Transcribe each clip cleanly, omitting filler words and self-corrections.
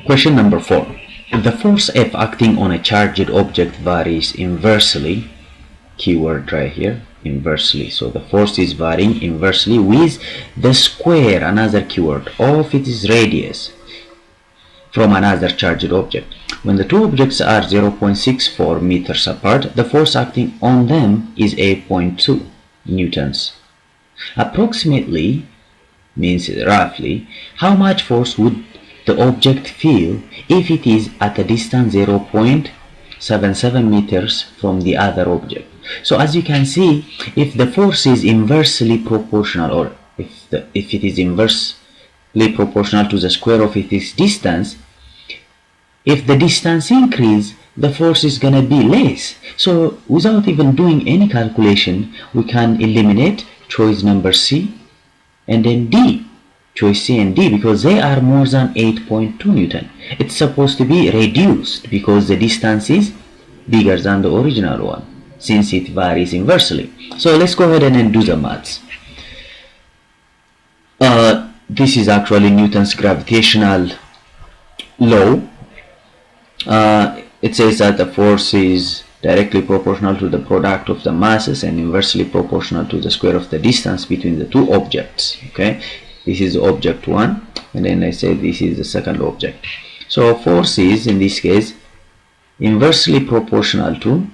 Question number 4. The force F acting on a charged object varies inversely. Keyword right here, inversely. So the force is varying inversely with the square, another keyword, of its radius from another charged object. When the two objects are 0.64 meters apart, the force acting on them is 8.2 newtons. Approximately means roughly how much force would the object feel if it is at a distance 0.77 meters from the other object. So as you can see, if the force is inversely proportional, or if it is inversely proportional to the square of its distance, if the distance increase, the force is gonna be less. So without even doing any calculation, we can eliminate choice number C and then D, choice C and D, because they are more than 8.2 Newton. It's supposed to be reduced because the distance is bigger than the original one, since it varies inversely. So let's go ahead and then do the maths. This is actually Newton's gravitational law. It says that the force is directly proportional to the product of the masses and inversely proportional to the square of the distance between the two objects. Okay, this is object 1, and then I say this is the second object. So force is, in this case, inversely proportional to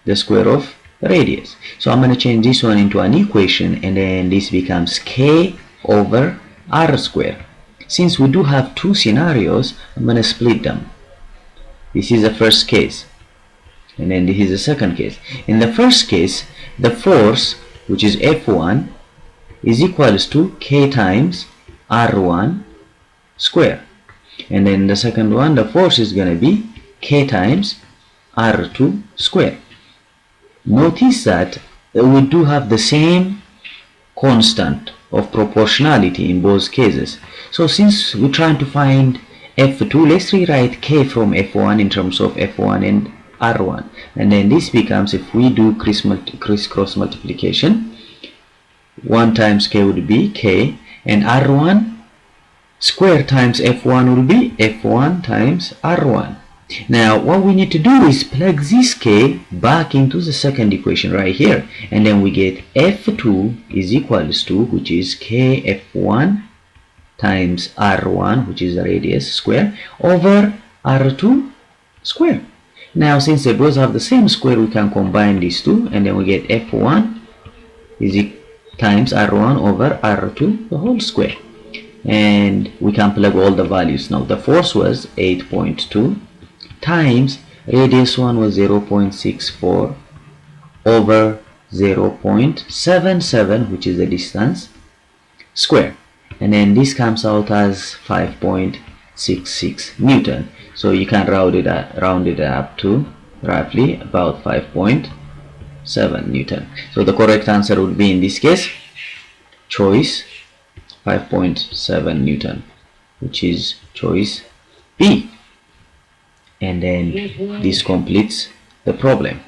the square of radius. So I'm going to change this one into an equation, and then this becomes k over r square. Since we do have two scenarios, I'm going to split them. This is the first case, and then this is the second case. In the first case, the force, which is F1, is equals to k times R1 square. And then the second one, the force is going to be k times R2 square. Notice that we do have the same constant of proportionality in both cases. So since we're trying to find F2, let's rewrite k from F1 in terms of F1 and R1, and then this becomes, if we do crisscross multiplication, 1 times k would be k, and R1 square times F1 will be F1 times R1. Now what we need to do is plug this k back into the second equation right here, and then we get F2 is equals to, which is k F1 times R1, which is the radius square, over R2 square. Now since they both have the same square, we can combine these two, and then we get F1 is times R1 over R2 the whole square, and we can plug all the values. Now the force was 8.2 times radius 1 was 0.64 over 0.77, which is the distance square, and then this comes out as 5.66 Newton. So you can round it up to roughly about 5.7 Newton. So the correct answer would be, in this case, choice 5.7 Newton, which is choice B. And then this completes the problem.